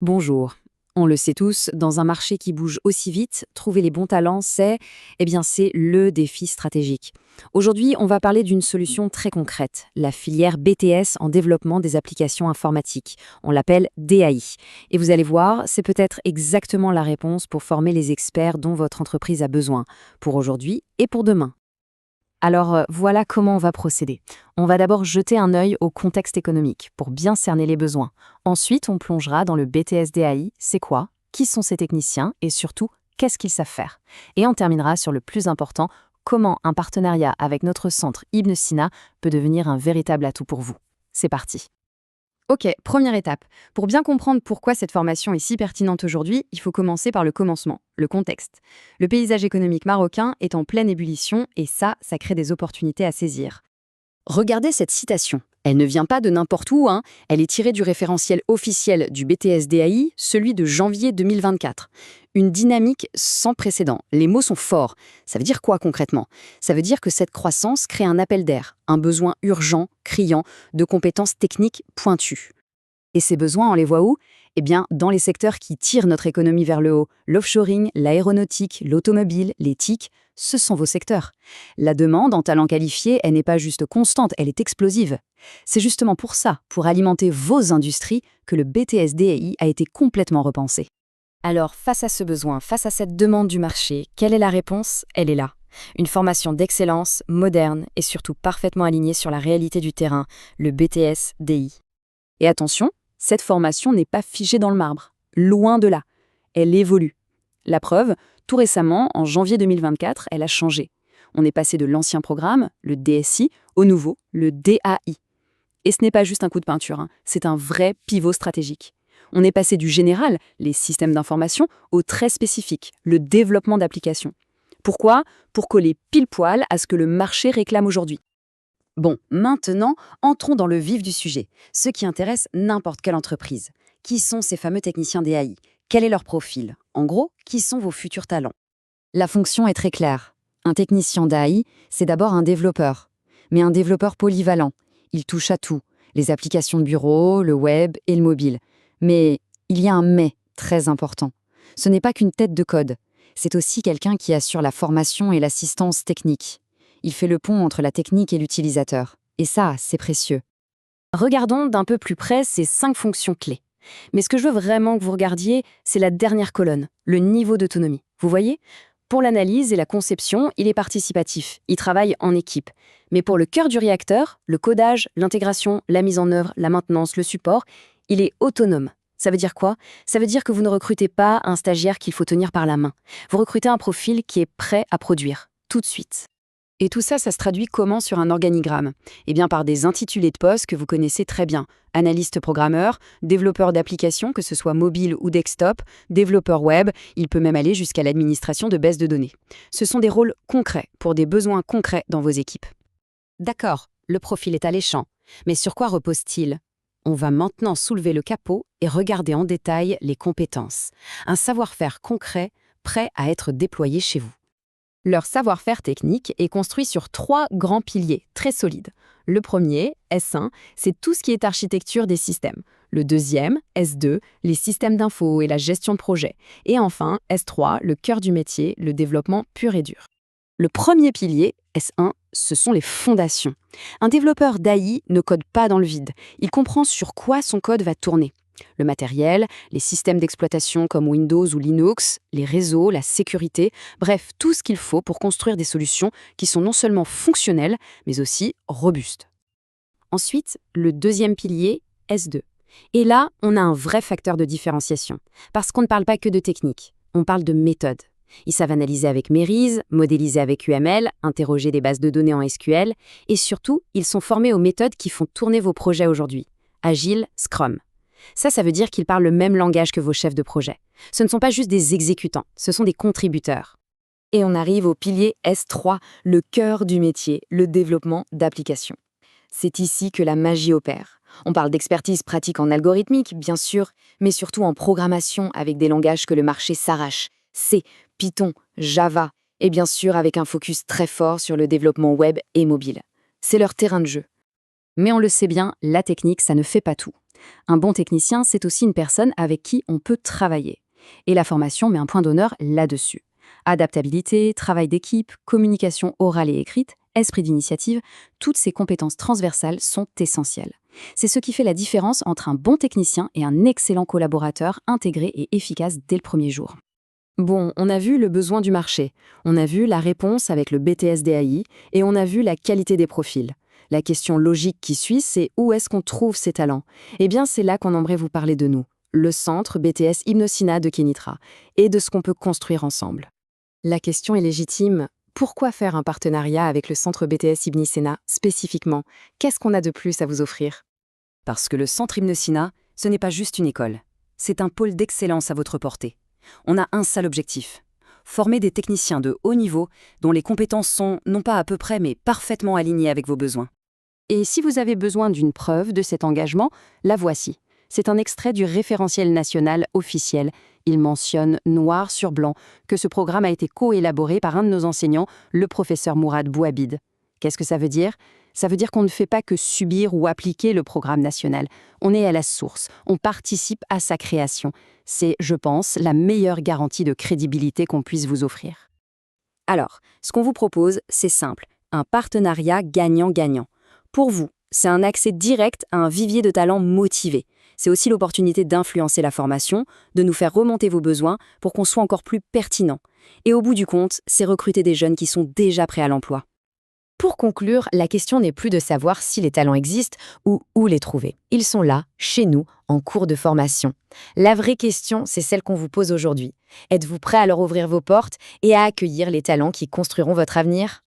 Bonjour. On le sait tous, dans un marché qui bouge aussi vite, trouver les bons talents, c'est le défi stratégique. Aujourd'hui, on va parler d'une solution très concrète, la filière BTS en développement des applications informatiques. On l'appelle DAI. Et vous allez voir, c'est peut-être exactement la réponse pour former les experts dont votre entreprise a besoin, pour aujourd'hui et pour demain. Alors voilà comment on va procéder. On va d'abord jeter un œil au contexte économique pour bien cerner les besoins. Ensuite, on plongera dans le BTS-DAI, c'est quoi, qui sont ces techniciens et surtout, qu'est-ce qu'ils savent faire. Et on terminera sur le plus important, comment un partenariat avec notre centre Ibn Sina peut devenir un véritable atout pour vous. C'est parti. Ok, première étape. Pour bien comprendre pourquoi cette formation est si pertinente aujourd'hui, il faut commencer par le commencement, le contexte. Le paysage économique marocain est en pleine ébullition et ça crée des opportunités à saisir. Regardez cette citation. Elle ne vient pas de n'importe où, hein. Elle est tirée du référentiel officiel du BTS-DAI, celui de janvier 2024. Une dynamique sans précédent. Les mots sont forts. Ça veut dire quoi concrètement? Ça veut dire que cette croissance crée un appel d'air, un besoin urgent, criant, de compétences techniques pointues. Et ces besoins, on les voit où? Eh bien, dans les secteurs qui tirent notre économie vers le haut. L'offshoring, l'aéronautique, l'automobile, les TIC, ce sont vos secteurs. La demande en talent qualifié, elle n'est pas juste constante, elle est explosive. C'est justement pour ça, pour alimenter vos industries, que le BTS-DAI a été complètement repensé. Alors, face à ce besoin, face à cette demande du marché, quelle est la réponse? Elle est là. Une formation d'excellence, moderne et surtout parfaitement alignée sur la réalité du terrain, le BTS-DI. Et attention, cette formation n'est pas figée dans le marbre. Loin de là. Elle évolue. La preuve, tout récemment, en janvier 2024, elle a changé. On est passé de l'ancien programme, le DSI, au nouveau, le DAI. Et ce n'est pas juste un coup de peinture, hein, c'est un vrai pivot stratégique. On est passé du général, les systèmes d'information, au très spécifique, le développement d'applications. Pourquoi? Pour coller pile poil à ce que le marché réclame aujourd'hui. Bon, maintenant, entrons dans le vif du sujet, ce qui intéresse n'importe quelle entreprise. Qui sont ces fameux techniciens DAI? Quel est leur profil? En gros, qui sont vos futurs talents? La fonction est très claire. Un technicien DAI, c'est d'abord un développeur. Mais un développeur polyvalent. Il touche à tout, les applications de bureau, le web et le mobile. Mais il y a un mais très important. Ce n'est pas qu'une tête de code. C'est aussi quelqu'un qui assure la formation et l'assistance technique. Il fait le pont entre la technique et l'utilisateur. Et ça, c'est précieux. Regardons d'un peu plus près ces 5 fonctions clés. Mais ce que je veux vraiment que vous regardiez, c'est la dernière colonne, le niveau d'autonomie. Vous voyez? Pour l'analyse et la conception, il est participatif, il travaille en équipe. Mais pour le cœur du réacteur, le codage, l'intégration, la mise en œuvre, la maintenance, le support, il est autonome. Ça veut dire quoi? Ça veut dire que vous ne recrutez pas un stagiaire qu'il faut tenir par la main. Vous recrutez un profil qui est prêt à produire, tout de suite. Et tout ça, ça se traduit comment sur un organigramme? Eh bien par des intitulés de postes que vous connaissez très bien. Analyste programmeur, développeur d'applications, que ce soit mobile ou desktop, développeur web, il peut même aller jusqu'à l'administration de bases de données. Ce sont des rôles concrets, pour des besoins concrets dans vos équipes. D'accord, le profil est alléchant. Mais sur quoi repose-t-il? On va maintenant soulever le capot et regarder en détail les compétences. Un savoir-faire concret, prêt à être déployé chez vous. Leur savoir-faire technique est construit sur 3 grands piliers très solides. Le premier, S1, c'est tout ce qui est architecture des systèmes. Le deuxième, S2, les systèmes d'info et la gestion de projet. Et enfin, S3, le cœur du métier, le développement pur et dur. Le premier pilier, S1, ce sont les fondations. Un développeur d'AI ne code pas dans le vide. Il comprend sur quoi son code va tourner. Le matériel, les systèmes d'exploitation comme Windows ou Linux, les réseaux, la sécurité, bref, tout ce qu'il faut pour construire des solutions qui sont non seulement fonctionnelles, mais aussi robustes. Ensuite, le deuxième pilier, S2. Et là, on a un vrai facteur de différenciation, parce qu'on ne parle pas que de technique, on parle de méthode. Ils savent analyser avec Merise, modéliser avec UML, interroger des bases de données en SQL, et surtout, ils sont formés aux méthodes qui font tourner vos projets aujourd'hui. Agile, Scrum. Ça veut dire qu'ils parlent le même langage que vos chefs de projet. Ce ne sont pas juste des exécutants, ce sont des contributeurs. Et on arrive au pilier S3, le cœur du métier, le développement d'applications. C'est ici que la magie opère. On parle d'expertise pratique en algorithmique, bien sûr, mais surtout en programmation avec des langages que le marché s'arrache. C, Python, Java, et bien sûr avec un focus très fort sur le développement web et mobile. C'est leur terrain de jeu. Mais on le sait bien, la technique, ça ne fait pas tout. Un bon technicien, c'est aussi une personne avec qui on peut travailler. Et la formation met un point d'honneur là-dessus. Adaptabilité, travail d'équipe, communication orale et écrite, esprit d'initiative, toutes ces compétences transversales sont essentielles. C'est ce qui fait la différence entre un bon technicien et un excellent collaborateur intégré et efficace dès le premier jour. Bon, on a vu le besoin du marché, on a vu la réponse avec le BTS DAI et on a vu la qualité des profils. La question logique qui suit, c'est où est-ce qu'on trouve ces talents? Eh bien, c'est là qu'on aimerait vous parler de nous, le centre BTS Hypnosina de Kenitra, et de ce qu'on peut construire ensemble. La question est légitime. Pourquoi faire un partenariat avec le centre BTS Hypnosina spécifiquement? Qu'est-ce qu'on a de plus à vous offrir? Parce que le Centre Hypnosina, ce n'est pas juste une école. C'est un pôle d'excellence à votre portée. On a un seul objectif: former des techniciens de haut niveau dont les compétences sont, non pas à peu près, mais parfaitement alignées avec vos besoins. Et si vous avez besoin d'une preuve de cet engagement, la voici. C'est un extrait du référentiel national officiel. Il mentionne noir sur blanc que ce programme a été co-élaboré par un de nos enseignants, le professeur Mourad Bouabid. Qu'est-ce que ça veut dire? Ça veut dire qu'on ne fait pas que subir ou appliquer le programme national. On est à la source, on participe à sa création. C'est, je pense, la meilleure garantie de crédibilité qu'on puisse vous offrir. Alors, ce qu'on vous propose, c'est simple, un partenariat gagnant-gagnant. Pour vous, c'est un accès direct à un vivier de talents motivés. C'est aussi l'opportunité d'influencer la formation, de nous faire remonter vos besoins pour qu'on soit encore plus pertinent. Et au bout du compte, c'est recruter des jeunes qui sont déjà prêts à l'emploi. Pour conclure, la question n'est plus de savoir si les talents existent ou où les trouver. Ils sont là, chez nous, en cours de formation. La vraie question, c'est celle qu'on vous pose aujourd'hui. Êtes-vous prêt à leur ouvrir vos portes et à accueillir les talents qui construiront votre avenir ?